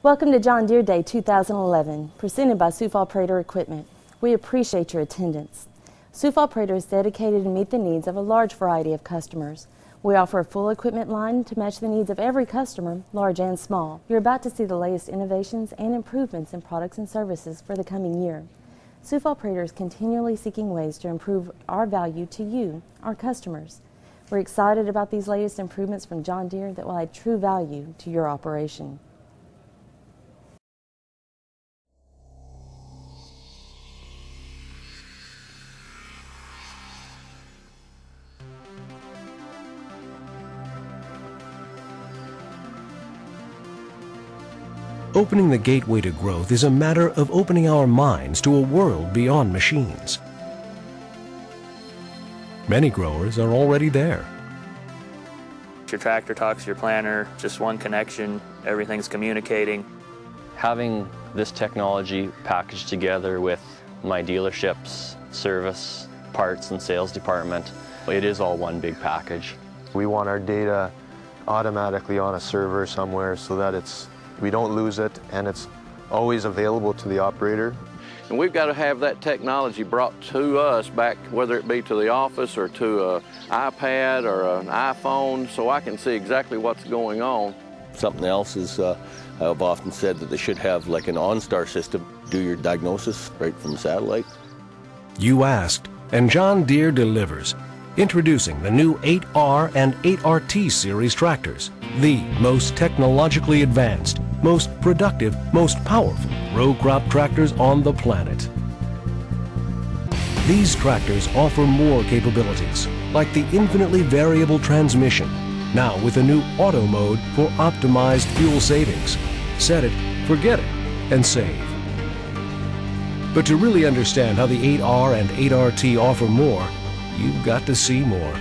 Welcome to John Deere Day 2011, presented by Coufal Prater Equipment. We appreciate your attendance. Coufal Prater is dedicated to meet the needs of a large variety of customers. We offer a full equipment line to match the needs of every customer, large and small. You're about to see the latest innovations and improvements in products and services for the coming year. Coufal Prater is continually seeking ways to improve our value to you, our customers. We're excited about these latest improvements from John Deere that will add true value to your operation. Opening the gateway to growth is a matter of opening our minds to a world beyond machines. Many growers are already there. Your tractor talks to your planter, just one connection, everything's communicating. Having this technology packaged together with my dealership's service, parts, and sales department, it is all one big package. We want our data automatically on a server somewhere so that we don't lose it and it's always available to the operator. And we've got to have that technology brought to us back, whether it be to the office or to an iPad or an iPhone, so I can see exactly what's going on. Something else is, I've often said that they should have like an OnStar system, do your diagnosis right from satellite. You asked, and John Deere delivers. Introducing the new 8R and 8RT series tractors, the most technologically advanced, most productive, most powerful row crop tractors on the planet. These tractors offer more capabilities, like the infinitely variable transmission, now with a new auto mode for optimized fuel savings. Set it, forget it, and save. But to really understand how the 8R and 8RT offer more, you've got to see more.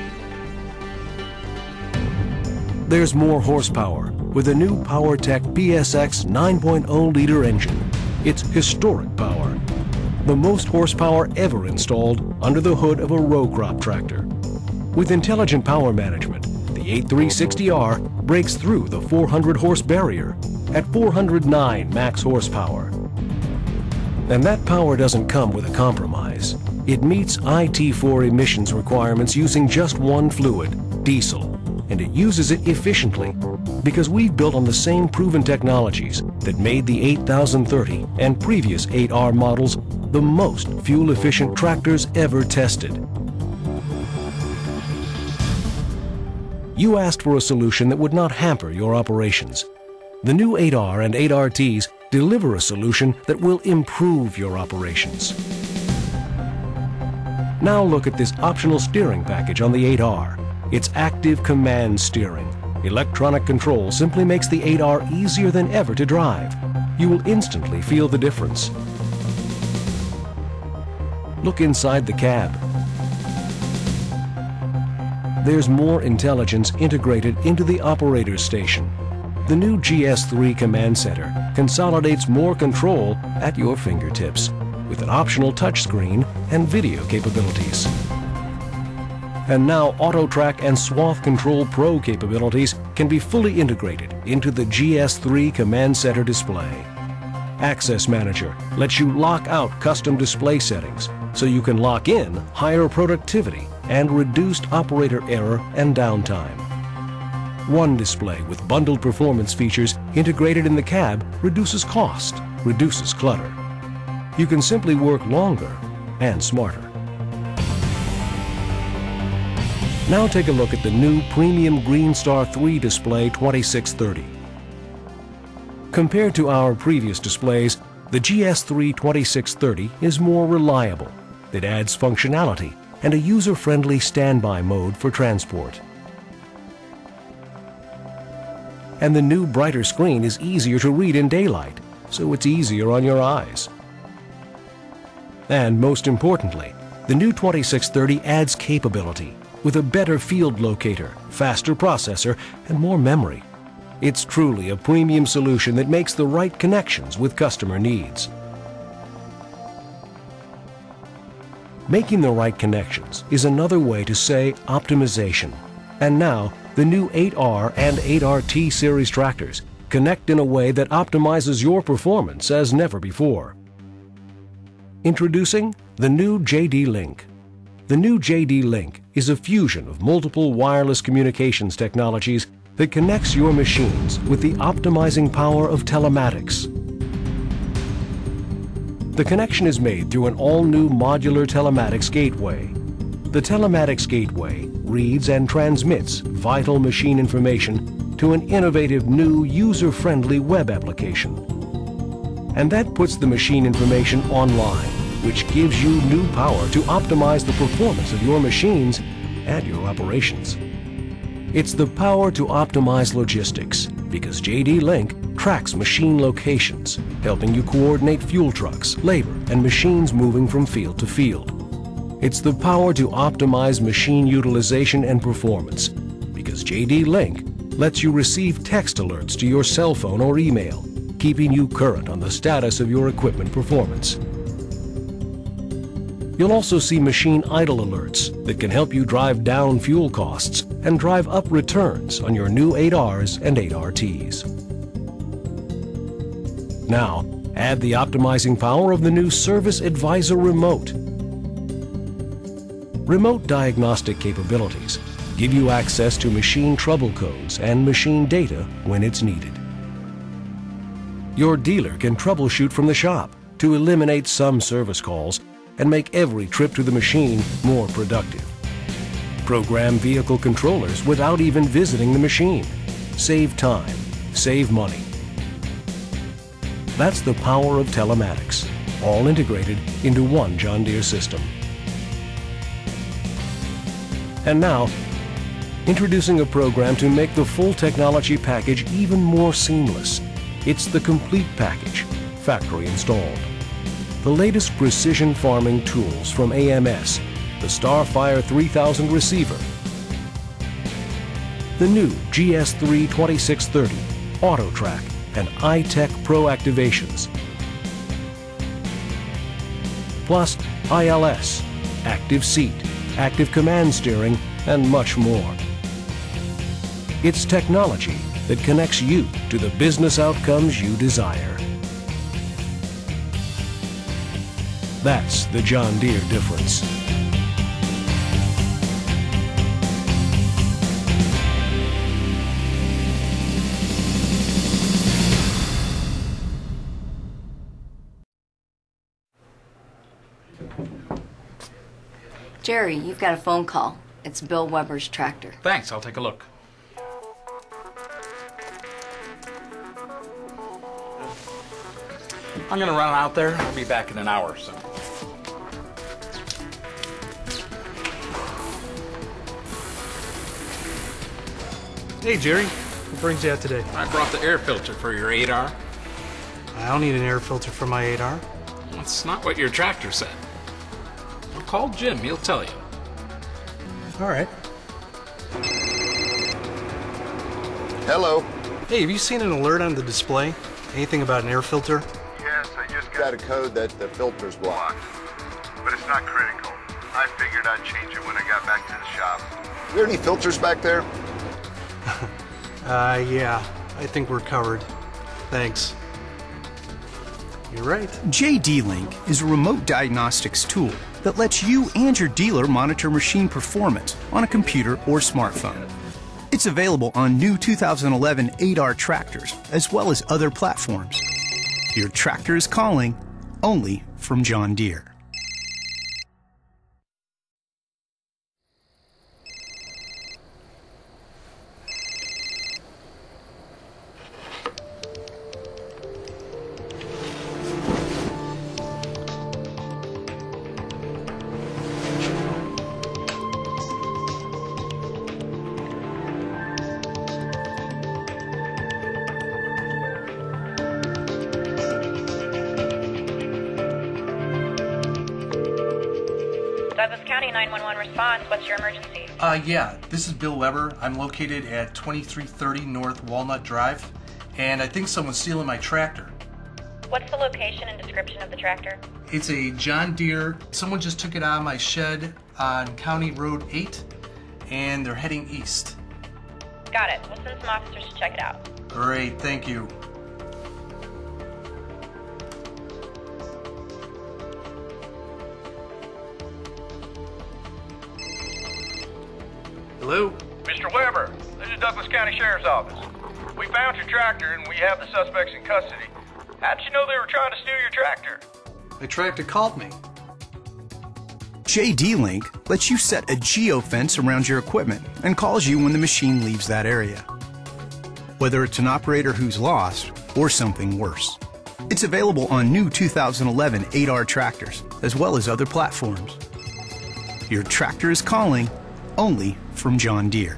There's more horsepower with a new PowerTech PSX 9.0 liter engine. It's historic power. The most horsepower ever installed under the hood of a row crop tractor. With intelligent power management, the 8360R breaks through the 400 horse barrier at 409 max horsepower. And that power doesn't come with a compromise. It meets IT4 emissions requirements using just one fluid, diesel, and it uses it efficiently because we've built on the same proven technologies that made the 8030 and previous 8R models the most fuel-efficient tractors ever tested. You asked for a solution that would not hamper your operations. The new 8R and 8RTs deliver a solution that will improve your operations. Now look at this optional steering package on the 8R. It's active command steering. Electronic control simply makes the 8R easier than ever to drive. You will instantly feel the difference. Look inside the cab. There's more intelligence integrated into the operator's station. The new GS3 Command Center consolidates more control at your fingertips with an optional touchscreen and video capabilities. And now AutoTrack and Swath Control Pro capabilities can be fully integrated into the GS3 Command Center display. Access Manager lets you lock out custom display settings so you can lock in higher productivity and reduced operator error and downtime. One display with bundled performance features integrated in the cab reduces cost, reduces clutter. You can simply work longer and smarter. Now take a look at the new Premium Greenstar 3 Display 2630. Compared to our previous displays, the GS3 2630 is more reliable. It adds functionality and a user-friendly standby mode for transport. And the new brighter screen is easier to read in daylight, so it's easier on your eyes. And most importantly, the new 2630 adds capability with a better field locator, faster processor, and more memory. It's truly a premium solution that makes the right connections with customer needs. Making the right connections is another way to say optimization. And now, the new 8R and 8RT series tractors connect in a way that optimizes your performance as never before. Introducing the new JD Link. The new JD Link is a fusion of multiple wireless communications technologies that connects your machines with the optimizing power of telematics. The connection is made through an all-new modular telematics gateway. The telematics gateway reads and transmits vital machine information to an innovative new user-friendly web application. And that puts the machine information online, which gives you new power to optimize the performance of your machines and your operations. It's the power to optimize logistics, because JD Link tracks machine locations, helping you coordinate fuel trucks, labor, and machines moving from field to field. It's the power to optimize machine utilization and performance, because JD Link lets you receive text alerts to your cell phone or email, keeping you current on the status of your equipment performance. You'll also see machine idle alerts that can help you drive down fuel costs and drive up returns on your new 8Rs and 8RTs. Now, add the optimizing power of the new Service Advisor Remote. Remote diagnostic capabilities give you access to machine trouble codes and machine data when it's needed. Your dealer can troubleshoot from the shop to eliminate some service calls and make every trip to the machine more productive. Program vehicle controllers without even visiting the machine. Save time, save money. That's the power of telematics, all integrated into one John Deere system. And now, introducing a program to make the full technology package even more seamless. It's the complete package, factory installed. The latest precision farming tools from AMS, the Starfire 3000 receiver, the new GS3 2630, AutoTrack, and iTech Pro activations, plus ILS, active seat, active command steering, and much more. It's technology that connects you to the business outcomes you desire. That's the John Deere difference. Jerry, you've got a phone call. It's Bill Weber's tractor. Thanks, I'll take a look. I'm gonna run out there. I'll be back in an hour or so. Hey, Jerry. What brings you out today? I brought the air filter for your 8R. I don't need an air filter for my 8R. That's not what your tractor said. Well, call Jim. He'll tell you. All right. Hello. Hey, have you seen an alert on the display? Anything about an air filter? Yes, I just got a code that the filter's blocked. But it's not critical. I figured I'd change it when I got back to the shop. Are there any filters back there? Yeah. I think we're covered. Thanks. You're right. JD Link is a remote diagnostics tool that lets you and your dealer monitor machine performance on a computer or smartphone. It's available on new 2011 8R tractors as well as other platforms. Your tractor is calling, only from John Deere. Douglas County 911 response. What's your emergency? Yeah, this is Bill Weber. I'm located at 2330 North Walnut Drive, and I think someone's stealing my tractor. What's the location and description of the tractor? It's a John Deere. Someone just took it out of my shed on County Road 8, and they're heading east. Got it. We'll send some officers to check it out. Great, thank you. Hello? Mr. Weber, this is Douglas County Sheriff's Office. We found your tractor and we have the suspects in custody. How did you know they were trying to steal your tractor? The tractor called me. JD-Link lets you set a geofence around your equipment and calls you when the machine leaves that area. Whether it's an operator who's lost or something worse. It's available on new 2011 8R tractors, as well as other platforms. Your tractor is calling, only from John Deere.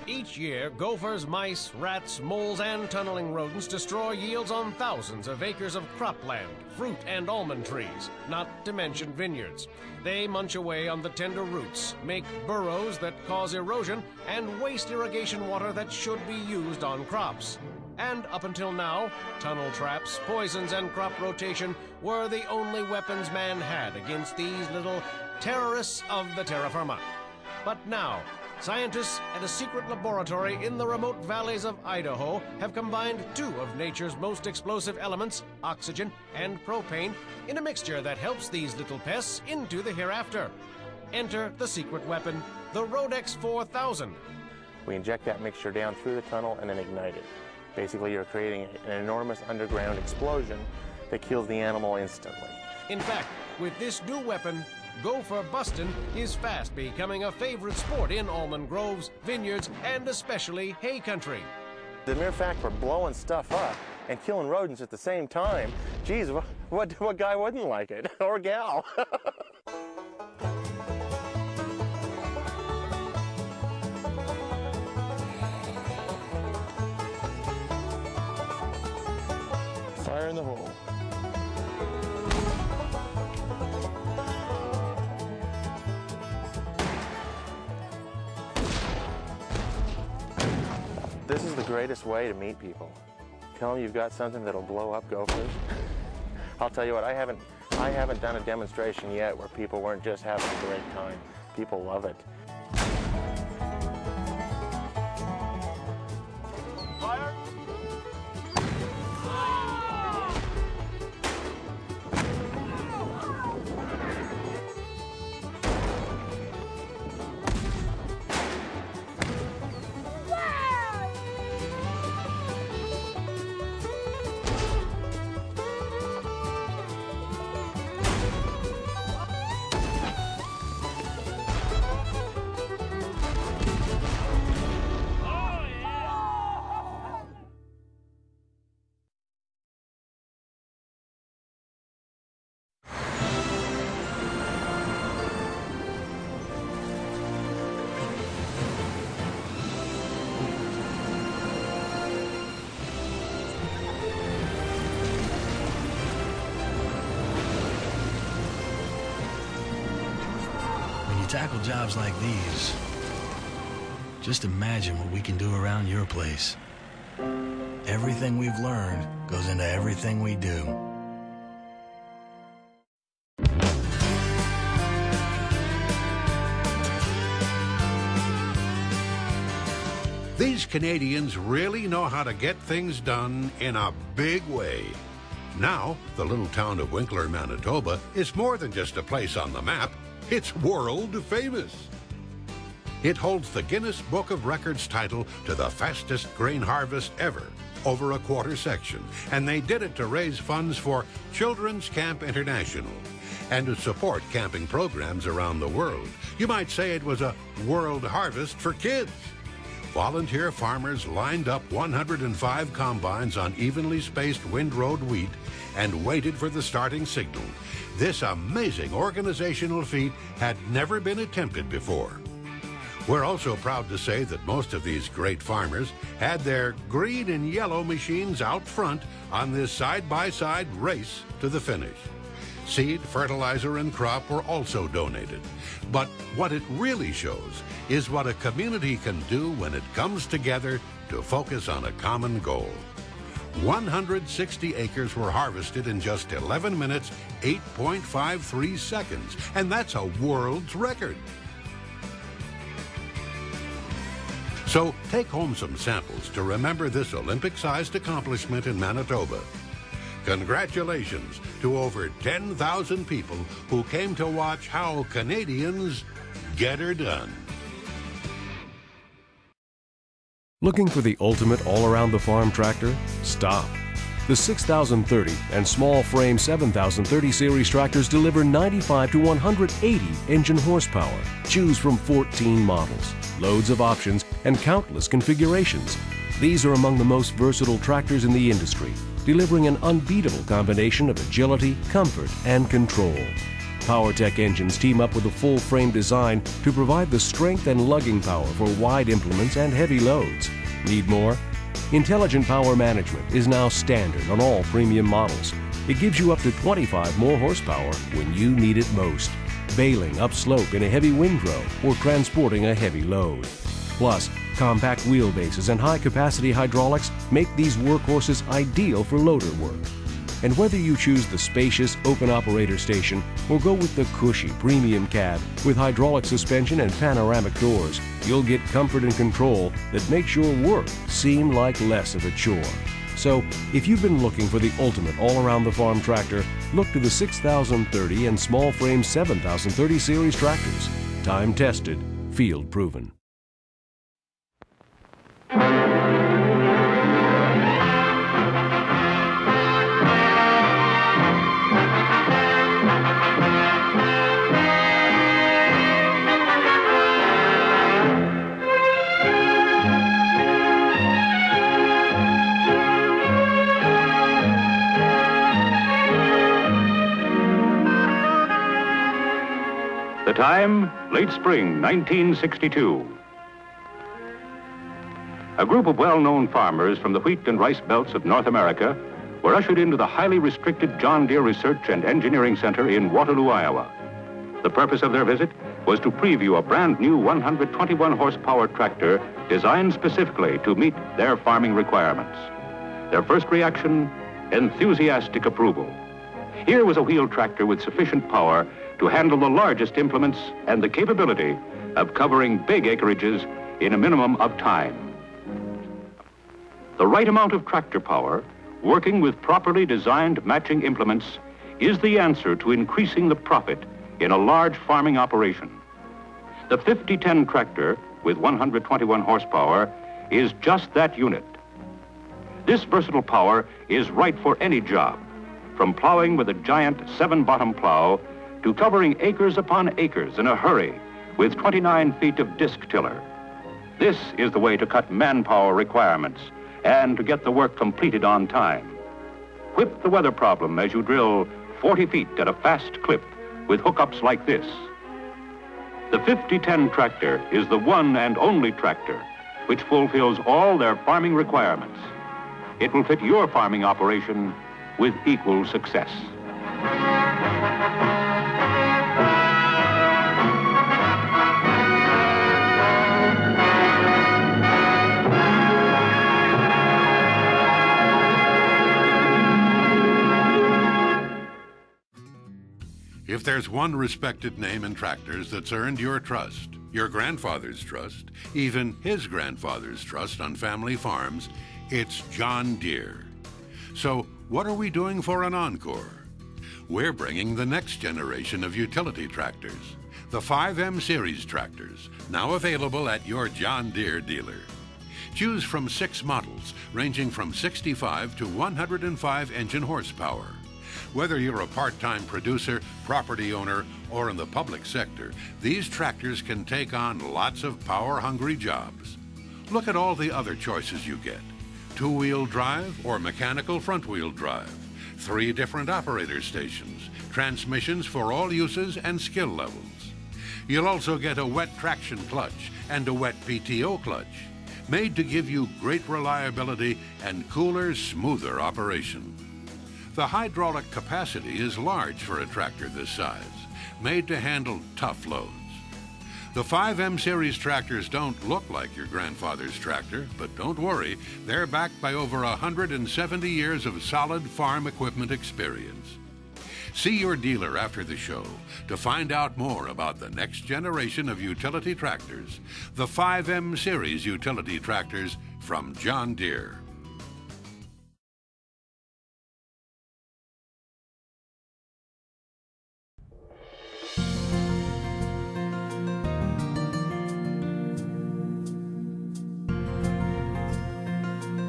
Each year, gophers, mice, rats, moles, and tunneling rodents destroy yields on thousands of acres of cropland, fruit and almond trees, not to mention vineyards. They munch away on the tender roots, make burrows that cause erosion, and waste irrigation water that should be used on crops. And up until now, tunnel traps, poisons, and crop rotation were the only weapons man had against these little terrorists of the terra firma. But now, scientists at a secret laboratory in the remote valleys of Idaho have combined two of nature's most explosive elements, oxygen and propane, in a mixture that helps these little pests into the hereafter. Enter the secret weapon, the Rodex 4000. We inject that mixture down through the tunnel and then ignite it. Basically, you're creating an enormous underground explosion that kills the animal instantly. In fact, with this new weapon, gopher bustin' is fast becoming a favorite sport in almond groves, vineyards, and especially hay country. The mere fact we're blowing stuff up and killing rodents at the same time, geez, what guy wouldn't like it? Or gal? Fire in the hole. This is the greatest way to meet people. Tell them you've got something that'll blow up gophers. I'll tell you what, I haven't done a demonstration yet where people weren't just having a great time. People love it. Fire! Tackle jobs like these, just imagine what we can do around your place. Everything we've learned goes into everything we do. These Canadians really know how to get things done in a big way. Now, the little town of Winkler, Manitoba is more than just a place on the map. It's world famous. It holds the Guinness Book of Records title to the fastest grain harvest ever, over a quarter section. And they did it to raise funds for Children's Camp International and to support camping programs around the world. You might say it was a world harvest for kids. Volunteer farmers lined up 105 combines on evenly spaced windrowed wheat and waited for the starting signal. This amazing organizational feat had never been attempted before. We're also proud to say that most of these great farmers had their green and yellow machines out front on this side-by-side race to the finish. Seed, fertilizer, and crop were also donated. But what it really shows is what a community can do when it comes together to focus on a common goal. 160 acres were harvested in just 11 minutes, 8.53 seconds, and that's a world's record. So take home some samples to remember this Olympic-sized accomplishment in Manitoba. Congratulations to over 10,000 people who came to watch how Canadians get her done. Looking for the ultimate all-around-the-farm tractor? Stop. The 6030 and small frame 7030 series tractors deliver 95 to 180 engine horsepower. Choose from 14 models, loads of options, and countless configurations. These are among the most versatile tractors in the industry, delivering an unbeatable combination of agility, comfort, and control. PowerTech engines team up with a full-frame design to provide the strength and lugging power for wide implements and heavy loads. Need more? Intelligent power management is now standard on all premium models. It gives you up to 25 more horsepower when you need it most, bailing upslope in a heavy windrow or transporting a heavy load. Plus, compact wheelbases and high-capacity hydraulics make these workhorses ideal for loader work. And whether you choose the spacious open operator station or go with the cushy premium cab with hydraulic suspension and panoramic doors, you'll get comfort and control that makes your work seem like less of a chore. So, if you've been looking for the ultimate all-around-the-farm tractor, look to the 6030 and small frame 7030 series tractors. Time-tested, field-proven. The time, late spring, 1962. A group of well-known farmers from the wheat and rice belts of North America were ushered into the highly restricted John Deere Research and Engineering Center in Waterloo, Iowa. The purpose of their visit was to preview a brand new 121 horsepower tractor designed specifically to meet their farming requirements. Their first reaction, enthusiastic approval. Here was a wheel tractor with sufficient power to handle the largest implements and the capability of covering big acreages in a minimum of time. The right amount of tractor power, working with properly designed matching implements, is the answer to increasing the profit in a large farming operation. The 5010 tractor with 121 horsepower is just that unit. This versatile power is right for any job, from plowing with a giant 7-bottom plow to covering acres upon acres in a hurry with 29 feet of disc tiller. This is the way to cut manpower requirements and to get the work completed on time. Whip the weather problem as you drill 40 feet at a fast clip with hookups like this. The 5010 tractor is the one and only tractor which fulfills all their farming requirements. It will fit your farming operation with equal success. If there's one respected name in tractors that's earned your trust, your grandfather's trust, even his grandfather's trust on family farms, it's John Deere. So what are we doing for an encore? We're bringing the next generation of utility tractors, the 5M series tractors, now available at your John Deere dealer. Choose from 6 models ranging from 65 to 105 engine horsepower. Whether you're a part-time producer, property owner, or in the public sector, these tractors can take on lots of power-hungry jobs. Look at all the other choices you get. 2-wheel drive or mechanical front-wheel drive. 3 different operator stations, transmissions for all uses and skill levels. You'll also get a wet traction clutch and a wet PTO clutch, made to give you great reliability and cooler, smoother operation. The hydraulic capacity is large for a tractor this size, made to handle tough loads. The 5M Series tractors don't look like your grandfather's tractor, but don't worry, they're backed by over 170 years of solid farm equipment experience. See your dealer after the show to find out more about the next generation of utility tractors, the 5M Series utility tractors from John Deere.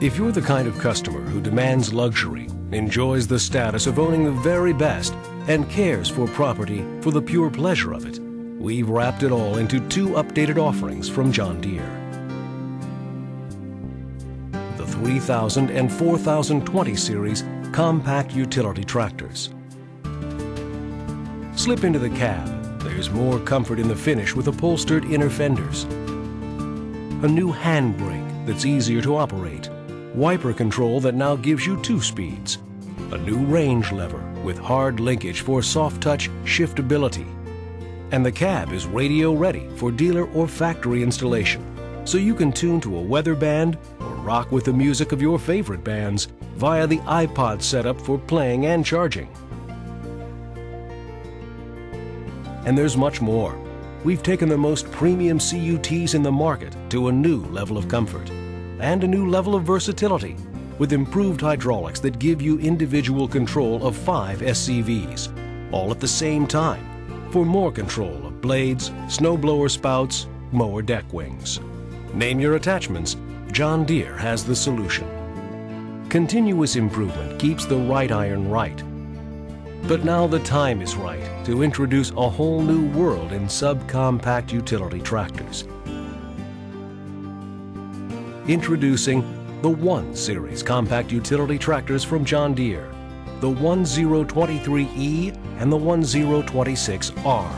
If you're the kind of customer who demands luxury, enjoys the status of owning the very best, and cares for property for the pure pleasure of it, we've wrapped it all into two updated offerings from John Deere. The 3000 and 4020 series compact utility tractors. Slip into the cab. There's more comfort in the finish with upholstered inner fenders. A new handbrake that's easier to operate. Wiper control that now gives you 2 speeds. A new range lever with hard linkage for soft touch shiftability. And the cab is radio ready for dealer or factory installation, so you can tune to a weather band or rock with the music of your favorite bands via the iPod setup for playing and charging. And there's much more. We've taken the most premium CUTs in the market to a new level of comfort and a new level of versatility with improved hydraulics that give you individual control of 5 SCVs, all at the same time, for more control of blades, snowblower spouts, mower deck wings. Name your attachments, John Deere has the solution. Continuous improvement keeps the right iron right. But now the time is right to introduce a whole new world in subcompact utility tractors. Introducing the 1 Series compact utility tractors from John Deere, the 1023E and the 1026R.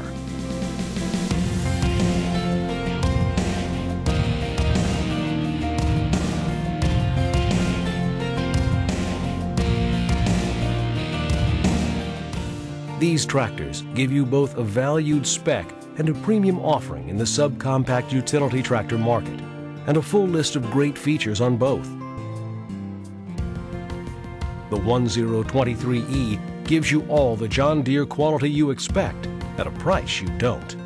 These tractors give you both a valued spec and a premium offering in the subcompact utility tractor market, and a full list of great features on both. The 1023E gives you all the John Deere quality you expect at a price you don't.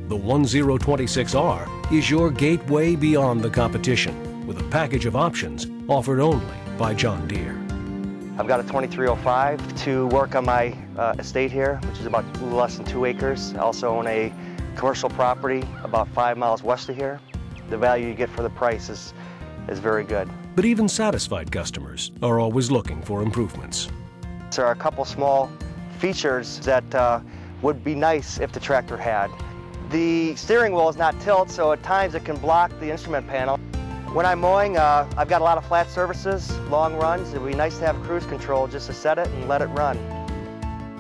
The 1026R is your gateway beyond the competition with a package of options offered only by John Deere. I've got a 2305 to work on my estate here, which is about a little less than 2 acres. I also own a commercial property about 5 miles west of here. The value you get for the price is very good. But even satisfied customers are always looking for improvements. There are a couple small features that would be nice if the tractor had. The steering wheel is not tilt, so at times it can block the instrument panel. When I'm mowing, I've got a lot of flat surfaces, long runs. It would be nice to have cruise control just to set it and let it run.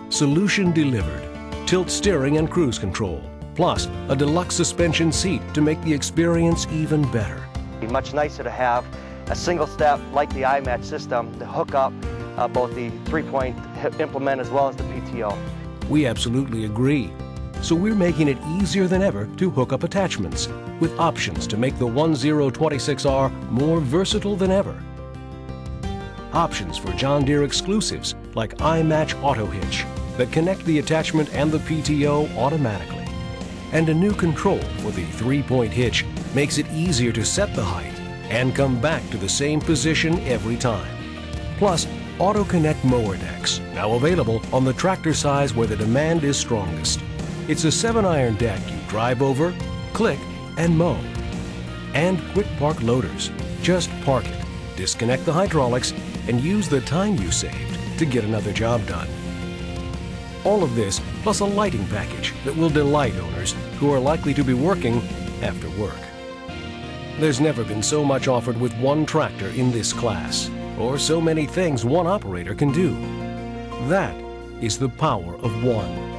Solution delivered. Tilt steering and cruise control, plus a deluxe suspension seat to make the experience even better. It'd be much nicer to have a single step like the iMatch system to hook up both the 3-point implement as well as the PTO. We absolutely agree. So we're making it easier than ever to hook up attachments with options to make the 1026R more versatile than ever. Options for John Deere exclusives like iMatch Auto Hitch that connect the attachment and the PTO automatically. And a new control for the 3-point hitch makes it easier to set the height and come back to the same position every time. Plus, Auto Connect mower decks, now available on the tractor size where the demand is strongest. It's a 7-iron deck you drive over, click, and mow. And quick park loaders. Just park it, disconnect the hydraulics, and use the time you saved to get another job done. All of this plus a lighting package that will delight owners who are likely to be working after work. There's never been so much offered with one tractor in this class, or so many things one operator can do. That is the power of one.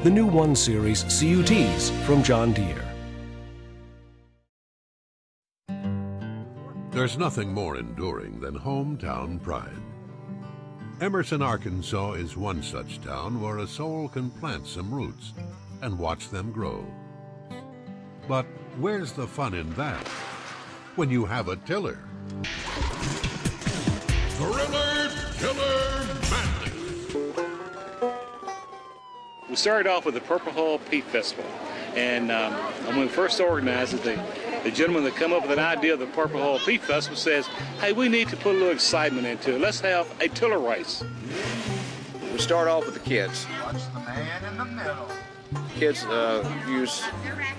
The new 1 Series CUTs from John Deere. There's nothing more enduring than hometown pride. Emerson, Arkansas is one such town where a soul can plant some roots. and watch them grow. But where's the fun in that when you have a tiller? Thriller Tiller Madness. We started off with the Purple Hull Peat Festival, and when we first organized it, the gentleman that come up with an idea of the Purple Hull Peat Festival says, hey, we need to put a little excitement into it. Let's have a tiller race. We start off with the kids. Watch the man in the middle. Kids use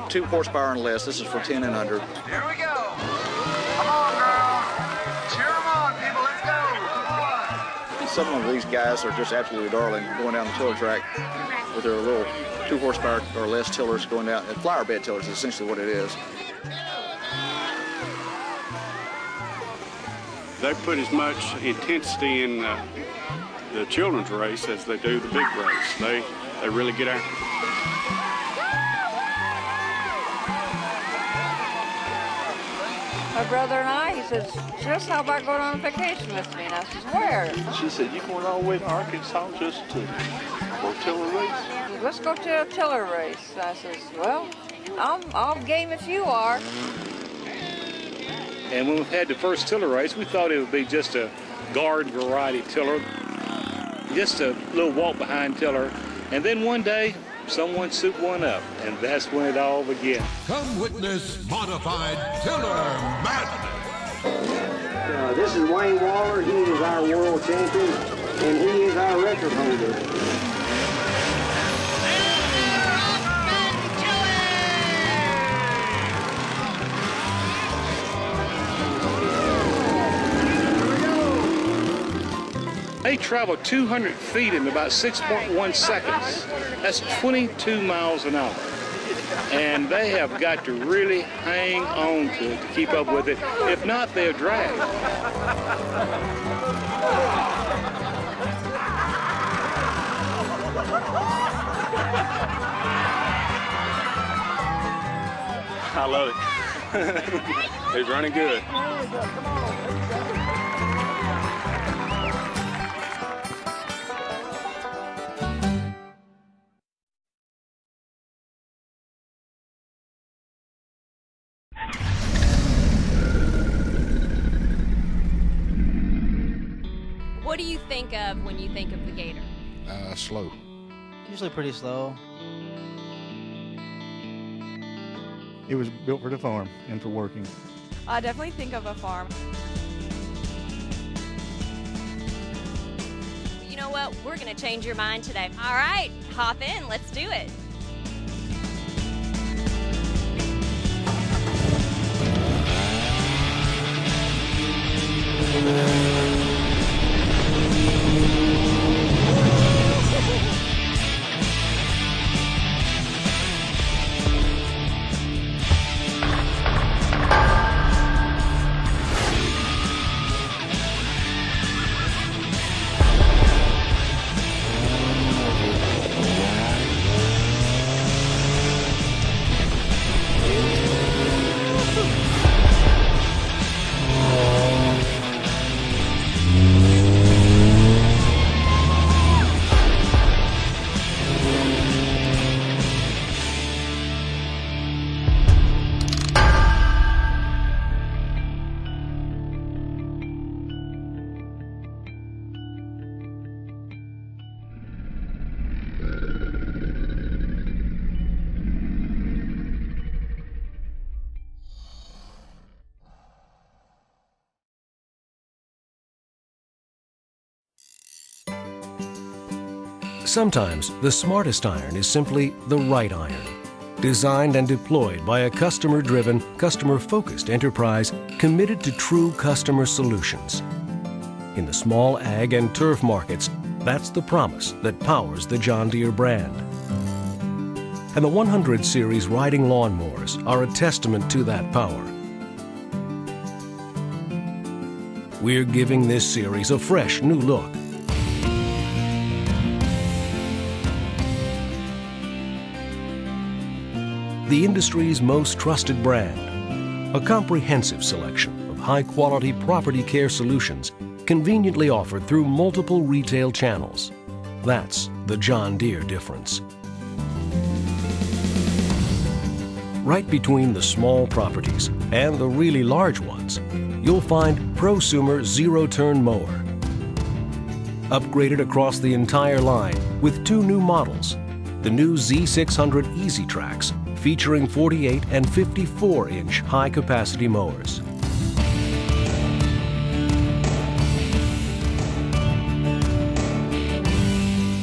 2 horsepower and less. This is for 10 and under. Here we go. Come on, girls. Cheer them on, people. Let's go. Come on. Some of these guys are just absolutely darling going down the tiller track with their little 2 horsepower or less tillers going down. And flower bed tillers is essentially what it is. They put as much intensity in the children's race as they do the big race. They really get after it. My brother and I, he says, just how about going on a vacation with me? And I says, where? She said, you going all the way to Arkansas just to go tiller race? Let's go to a tiller race. I says, well, I'm game if you are. And when we had the first tiller race, we thought it would be just a garden variety tiller, just a little walk behind tiller. And then one day, someone souped one up, and that's when it all began. Come witness modified tiller madness. This is Wayne Waller. He is our world champion, and he is our record holder. They travel 200 feet in about 6.1 seconds. That's 22 miles an hour. And they have got to really hang on to it to keep up with it. If not, they'll drag. I love it. He's running good. What do you think of when you think of the Gator? Slow. Usually pretty slow. It was built for the farm and for working. I definitely think of a farm. You know what? We're going to change your mind today. All right, hop in. Let's do it. Sometimes the smartest iron is simply the right iron. Designed and deployed by a customer-driven, customer-focused enterprise committed to true customer solutions. In the small ag and turf markets, that's the promise that powers the John Deere brand. And the 100 series riding lawnmowers are a testament to that power. We're giving this series a fresh new look. The industry's most trusted brand, a comprehensive selection of high-quality property care solutions conveniently offered through multiple retail channels. That's the John Deere difference. Right between the small properties and the really large ones, you'll find Prosumer Zero-Turn Mower. Upgraded across the entire line with 2 new models. The new Z600 Easy Tracks, featuring 48 and 54-inch high-capacity mowers.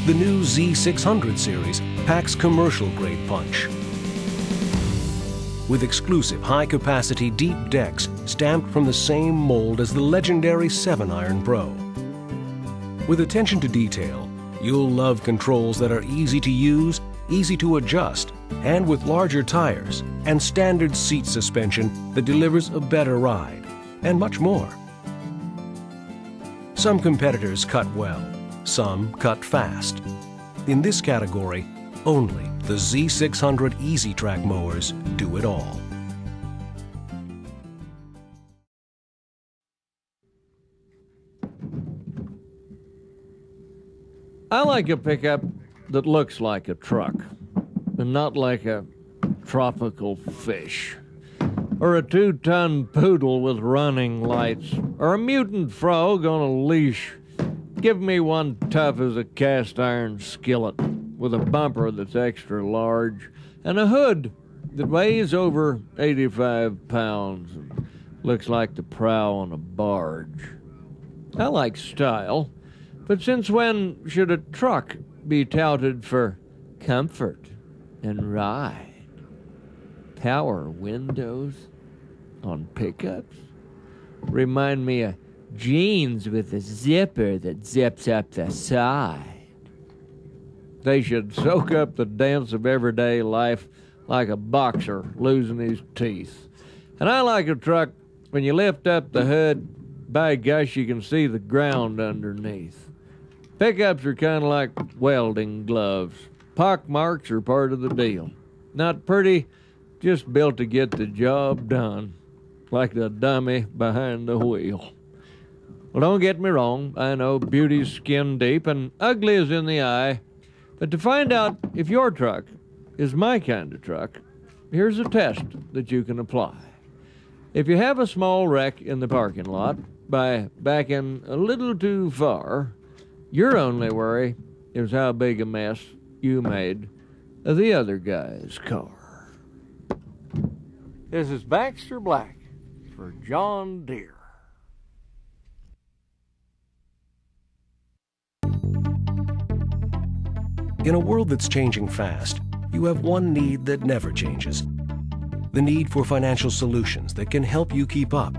The new Z600 series packs commercial-grade punch. With exclusive high-capacity deep decks stamped from the same mold as the legendary 7-Iron Pro. With attention to detail, you'll love controls that are easy to use, easy to adjust, and with larger tires and standard seat suspension that delivers a better ride, and much more. Some competitors cut well, some cut fast. In this category, only the Z600 Easy Track mowers do it all. I like a pickup that looks like a truck, and not like a tropical fish, or a 2-ton poodle with running lights, or a mutant frog on a leash. Give me one tough as a cast iron skillet, with a bumper that's extra large, and a hood that weighs over 85 pounds and looks like the prow on a barge. I like style. But since when should a truck be touted for comfort and ride? Power windows on pickups? Remind me of jeans with a zipper that zips up the side. They should soak up the dance of everyday life like a boxer losing his teeth. And I like a truck, when you lift up the hood, by gosh, you can see the ground underneath. Pickups are kind of like welding gloves. Pock marks are part of the deal. Not pretty, just built to get the job done, like the dummy behind the wheel. Well, don't get me wrong, I know beauty's skin deep and ugly is in the eye, but to find out if your truck is my kind of truck, here's a test that you can apply. If you have a small wreck in the parking lot by backing a little too far, your only worry is how big a mess you made of the other guy's car. This is Baxter Black for John Deere. In a world that's changing fast, you have one need that never changes. The need for financial solutions that can help you keep up.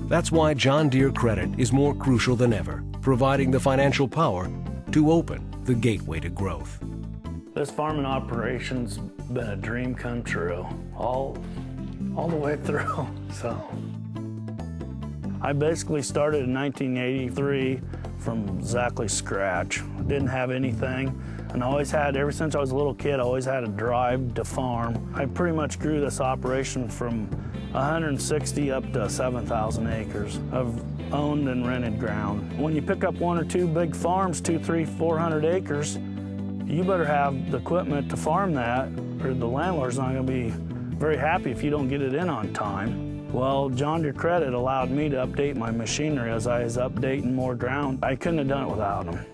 That's why John Deere Credit is more crucial than ever, providing the financial power to open the gateway to growth. This farming operation's been a dream come true, all the way through. So I basically started in 1983 from exactly scratch. Didn't have anything, and I always had, ever since I was a little kid, I always had a drive to farm. I pretty much grew this operation from 160 up to 7,000 acres of owned and rented ground. When you pick up 1 or 2 big farms, 200, 300, 400 acres, you better have the equipment to farm that, or the landlord's not going to be very happy if you don't get it in on time. Well, John Deere Credit allowed me to update my machinery as I was updating more ground. I couldn't have done it without them.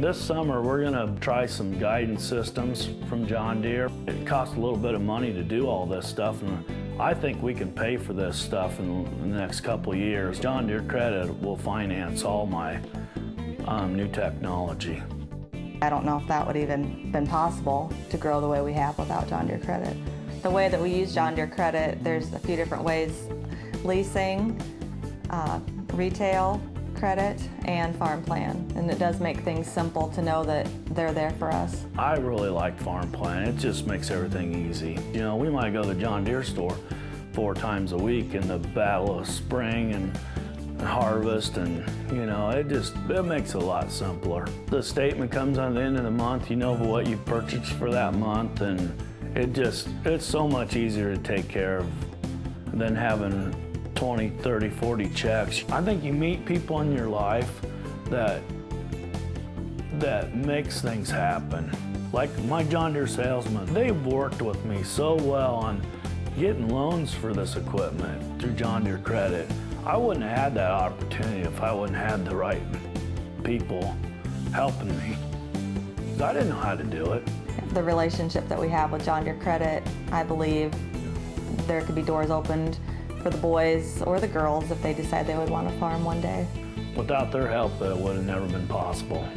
This summer, we're going to try some guidance systems from John Deere. It costs a little bit of money to do all this stuff, and I think we can pay for this stuff in the next couple of years. John Deere Credit will finance all my new technology. I don't know if that would even been possible to grow the way we have without John Deere Credit. The way that we use John Deere Credit, there's a few different ways: leasing, retail credit, and farm plan. And it does make things simple to know that they're there for us. I really like farm plan. It just makes everything easy. You know, we might go to the John Deere store 4 times a week in the battle of spring and harvest, and you know, it makes it a lot simpler. The statement comes on the end of the month, you know what you purchased for that month, and it's so much easier to take care of than having 20, 30, 40 checks. I think you meet people in your life that makes things happen. Like my John Deere salesman, they've worked with me so well on getting loans for this equipment through John Deere Credit. I wouldn't have had that opportunity if I wouldn't have had the right people helping me. I didn't know how to do it. The relationship that we have with John Deere Credit, I believe there could be doors opened for the boys or the girls if they decide they would want to farm one day. Without their help, it would have never been possible.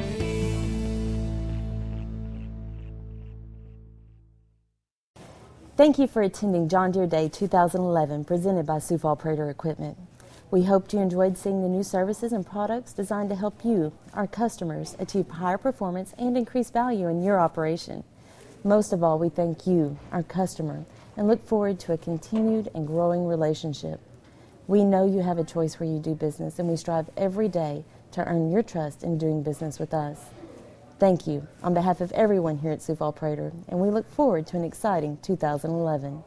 Thank you for attending John Deere Day 2011 presented by Coufal Prater Equipment. We hoped you enjoyed seeing the new services and products designed to help you, our customers, achieve higher performance and increase value in your operation. Most of all, we thank you, our customer, and look forward to a continued and growing relationship. We know you have a choice where you do business, and we strive every day to earn your trust in doing business with us. Thank you on behalf of everyone here at Coufal Prater, and we look forward to an exciting 2011.